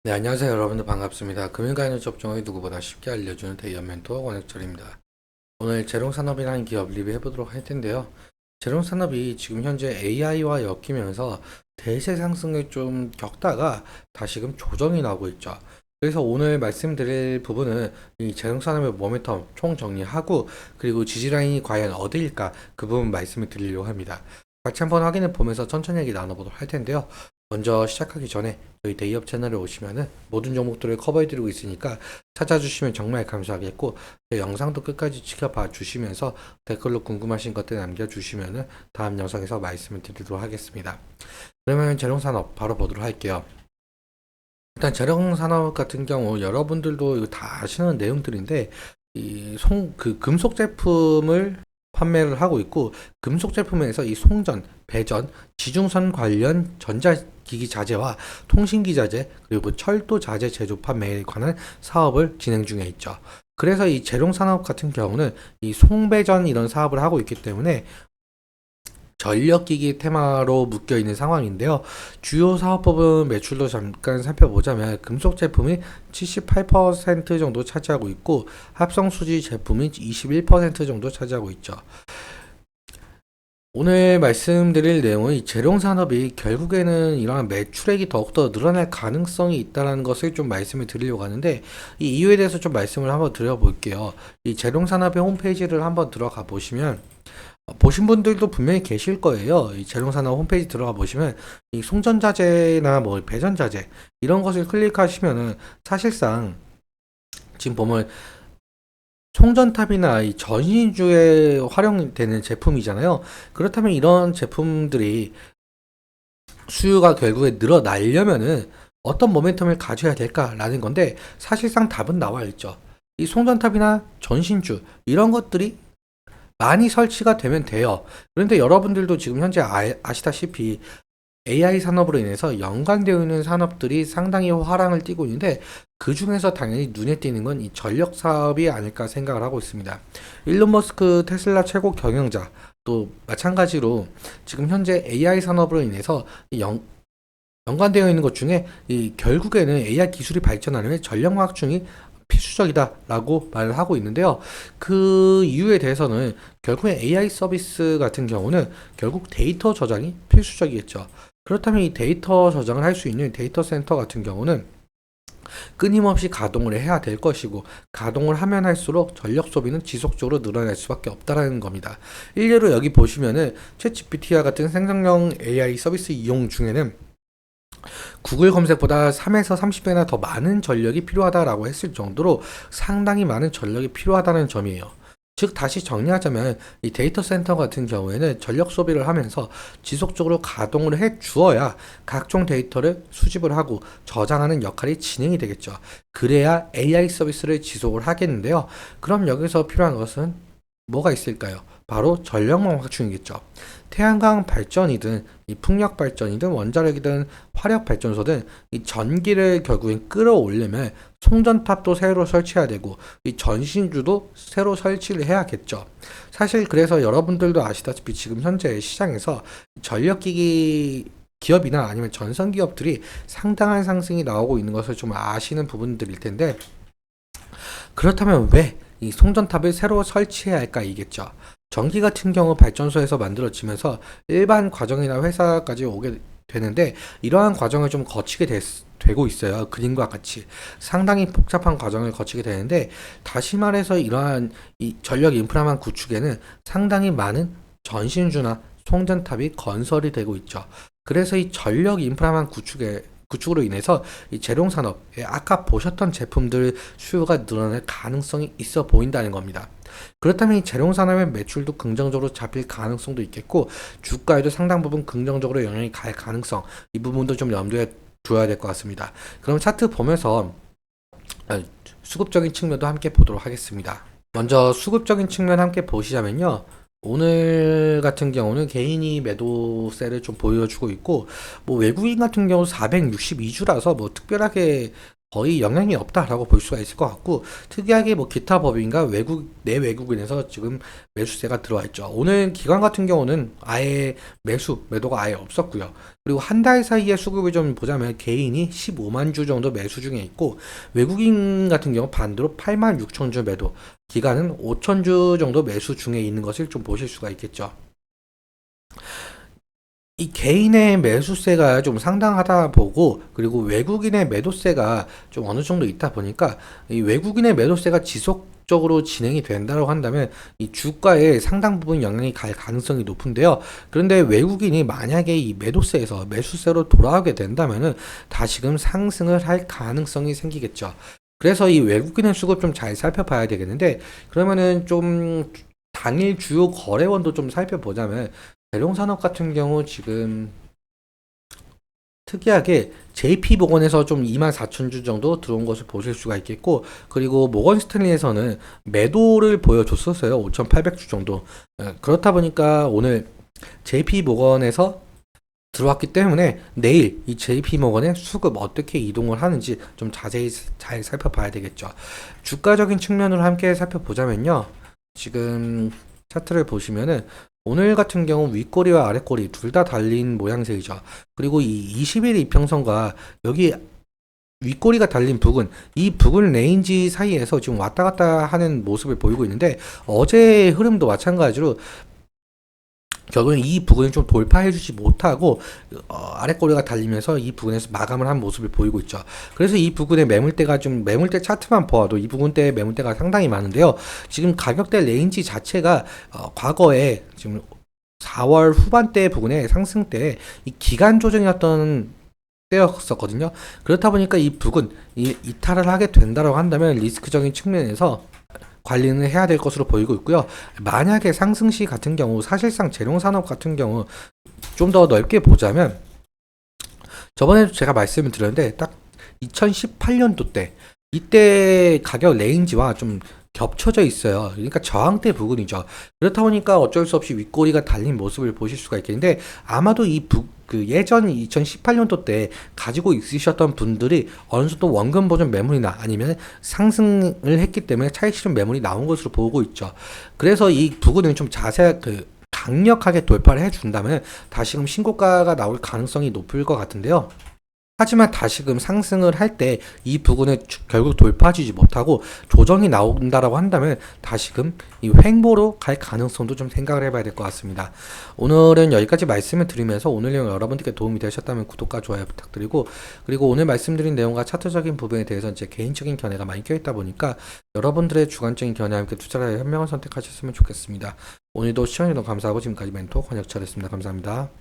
네, 안녕하세요. 여러분들 반갑습니다. 금융가입 접종을 누구보다 쉽게 알려주는 대기업 멘토 권혁철입니다. 오늘 제롱산업이라는 기업 리뷰해보도록 할 텐데요. 제롱산업이 지금 현재 AI와 엮이면서 대세 상승을 좀 겪다가 다시금 조정이 나오고 있죠. 그래서 오늘 말씀드릴 부분은 이 제롱산업의 모멘텀 총 정리하고 그리고 지지라인이 과연 어디일까 그 부분 말씀을 드리려고 합니다. 같이 한번 확인해 보면서 천천히 얘기 나눠보도록 할 텐데요. 먼저 시작하기 전에 저희 대기업 채널에 오시면은 모든 종목들을 커버해드리고 있으니까 찾아주시면 정말 감사하겠고 영상도 끝까지 지켜봐 주시면서 댓글로 궁금하신 것들 남겨주시면은 다음 영상에서 말씀을 드리도록 하겠습니다. 그러면 재롱산업 바로 보도록 할게요. 일단 재롱산업 같은 경우 여러분들도 이거 다 아시는 내용들인데 그 금속 제품을 판매를 하고 있고 금속 제품에서 이 송전, 배전, 지중선 관련 전자기기 자재와 통신기 자재 그리고 철도 자재 제조 판매에 관한 사업을 진행 중에 있죠. 그래서 이 재롱산업 같은 경우는 이 송배전 이런 사업을 하고 있기 때문에 전력기기 테마로 묶여 있는 상황인데요. 주요 사업부분 매출도 잠깐 살펴보자면 금속 제품이 78% 정도 차지하고 있고 합성 수지 제품이 21% 정도 차지하고 있죠. 오늘 말씀드릴 내용은 이 재롱 산업이 결국에는 이러한 매출액이 더욱더 늘어날 가능성이 있다는 것을 좀 말씀을 드리려고 하는데 이 이유에 대해서 좀 말씀을 한번 드려볼게요. 이 재롱 산업의 홈페이지를 한번 들어가 보시면 보신 분들도 분명히 계실 거예요. 이 재롱산업 홈페이지 들어가 보시면 이 송전자재나 뭐 배전자재 이런 것을 클릭하시면은 사실상 지금 보면 송전탑이나 이 전신주에 활용되는 제품이잖아요. 그렇다면 이런 제품들이 수요가 결국에 늘어나려면은 어떤 모멘텀을 가져야 될까라는 건데 사실상 답은 나와 있죠. 이 송전탑이나 전신주 이런 것들이 많이 설치가 되면 돼요. 그런데 여러분들도 지금 현재 아시다시피 AI 산업으로 인해서 연관되어 있는 산업들이 상당히 화랑을 띠고 있는데 그 중에서 당연히 눈에 띄는 건 이 전력 사업이 아닐까 생각을 하고 있습니다. 일론 머스크 테슬라 최고 경영자 또 마찬가지로 지금 현재 AI 산업으로 인해서 연관되어 있는 것 중에 이 결국에는 AI 기술이 발전하려면 전력 확충이 필수적이다라고 말을 하고 있는데요. 그 이유에 대해서는 결국에 AI 서비스 같은 경우는 결국 데이터 저장이 필수적이겠죠. 그렇다면 이 데이터 저장을 할 수 있는 데이터 센터 같은 경우는 끊임없이 가동을 해야 될 것이고 가동을 하면 할수록 전력 소비는 지속적으로 늘어날 수밖에 없다라는 겁니다. 일례로 여기 보시면은 챗 GPT와 같은 생성형 AI 서비스 이용 중에는 구글 검색보다 3에서 30배나 더 많은 전력이 필요하다라고 했을 정도로 상당히 많은 전력이 필요하다는 점이에요. 즉 다시 정리하자면 이 데이터 센터 같은 경우에는 전력 소비를 하면서 지속적으로 가동을 해 주어야 각종 데이터를 수집을 하고 저장하는 역할이 진행이 되겠죠. 그래야 AI 서비스를 지속을 하겠는데요. 그럼 여기서 필요한 것은 뭐가 있을까요? 바로 전력망 확충이겠죠. 태양광 발전이든 이 풍력 발전이든 원자력이든 화력 발전소든 이 전기를 결국엔 끌어올리면 송전탑도 새로 설치해야 되고 이 전신주도 새로 설치를 해야겠죠. 사실 그래서 여러분들도 아시다시피 지금 현재 시장에서 전력기기 기업이나 아니면 전선 기업들이 상당한 상승이 나오고 있는 것을 좀 아시는 부분들일 텐데 그렇다면 왜 이 송전탑을 새로 설치해야 할까 이겠죠. 전기 같은 경우 발전소에서 만들어지면서 일반 과정이나 회사까지 오게 되는데 이러한 과정을 좀 거치게 되고 있어요. 그림과 같이 상당히 복잡한 과정을 거치게 되는데 다시 말해서 이러한 이 전력 인프라망 구축에는 상당히 많은 전신주나 송전탑이 건설이 되고 있죠. 그래서 이 전력 인프라망 구축으로 인해서 이 재룡 산업에 아까 보셨던 제품들 수요가 늘어날 가능성이 있어 보인다는 겁니다. 그렇다면 이 재룡 산업의 매출도 긍정적으로 잡힐 가능성도 있겠고 주가에도 상당 부분 긍정적으로 영향이 갈 가능성 이 부분도 좀 염두에 두어야 될 것 같습니다. 그럼 차트 보면서 수급적인 측면도 함께 보도록 하겠습니다. 먼저 수급적인 측면 함께 보시자면요. 오늘 같은 경우는 개인이 매도세를 좀 보여주고 있고, 뭐 외국인 같은 경우 462주라서 뭐 특별하게 거의 영향이 없다라고 볼 수가 있을 것 같고, 특이하게 뭐 기타 법인과 내외국인에서 지금 매수세가 들어와 있죠. 오늘 기관 같은 경우는 아예 매도가 아예 없었고요. 그리고 한 달 사이에 수급을 좀 보자면 개인이 15만 주 정도 매수 중에 있고, 외국인 같은 경우 반대로 8만 6천 주 매도, 기관은 5천 주 정도 매수 중에 있는 것을 좀 보실 수가 있겠죠. 이 개인의 매수세가 좀 상당하다 보고, 그리고 외국인의 매도세가 좀 어느 정도 있다 보니까, 이 외국인의 매도세가 지속적으로 진행이 된다고 한다면 이 주가에 상당 부분 영향이 갈 가능성이 높은데요. 그런데 외국인이 만약에 이 매도세에서 매수세로 돌아오게 된다면은 다시금 상승을 할 가능성이 생기겠죠. 그래서 이 외국인의 수급 좀 잘 살펴봐야 되겠는데, 그러면은 좀 당일 주요 거래원도 좀 살펴보자면, 대룡산업 같은 경우 지금 특이하게 JP모건에서 좀 24,000주 정도 들어온 것을 보실 수가 있겠고, 그리고 모건스탠리에서는 매도를 보여줬었어요. 5,800주 정도. 그렇다 보니까 오늘 JP모건에서 들어왔기 때문에 내일 이 JP모건의 수급 어떻게 이동을 하는지 좀 자세히 잘 살펴봐야 되겠죠. 주가적인 측면으로 함께 살펴보자면요. 지금 차트를 보시면은 오늘 같은 경우 윗꼬리와 아랫꼬리 둘 다 달린 모양새이죠. 그리고 이 21일 이평선과 여기 윗꼬리가 달린 부근, 이 부근 레인지 사이에서 지금 왔다 갔다 하는 모습을 보이고 있는데, 어제의 흐름도 마찬가지로 결국엔 이 부분을 좀 돌파해주지 못하고 아랫꼬리가 달리면서 이 부분에서 마감을 한 모습을 보이고 있죠. 그래서 이 부분의 매물대가 좀, 매물대 차트만 보아도 이 부분대의 매물대가 상당히 많은데요. 지금 가격대 레인지 자체가 과거에 지금 4월 후반대 부분의 상승 때 이 기간 조정이었던 때였었거든요. 그렇다 보니까 이 부분 이탈을 하게 된다고 한다면 리스크적인 측면에서 관리는 해야 될 것으로 보이고 있고요. 만약에 상승시 같은 경우, 사실상 재룡산업 같은 경우 좀 더 넓게 보자면, 저번에도 제가 말씀을 드렸는데 딱 2018년도 때 이때 가격 레인지와 좀 겹쳐져 있어요. 그러니까 저항대 부근이죠. 그렇다 보니까 어쩔 수 없이 윗꼬리가 달린 모습을 보실 수가 있겠는데, 아마도 예전 2018년도 때 가지고 있으셨던 분들이 어느 정도 원금 보존 매물이나 아니면 상승을 했기 때문에 차익 실현 매물이 나온 것으로 보고 있죠. 그래서 이 부분은 좀 강력하게 돌파를 해준다면 다시금 신고가가 나올 가능성이 높을 것 같은데요. 하지만 다시금 상승을 할 때 이 부분을 결국 돌파하지 못하고 조정이 나온다라고 한다면 다시금 이 횡보로 갈 가능성도 좀 생각을 해봐야 될 것 같습니다. 오늘은 여기까지 말씀을 드리면서 오늘 내용 여러분들께 도움이 되셨다면 구독과 좋아요 부탁드리고, 그리고 오늘 말씀드린 내용과 차트적인 부분에 대해서 제 개인적인 견해가 많이 껴있다 보니까 여러분들의 주관적인 견해와 함께 투자를 현명한 선택하셨으면 좋겠습니다. 오늘도 시청해주셔서 감사하고, 지금까지 멘토 권혁철이었습니다. 감사합니다.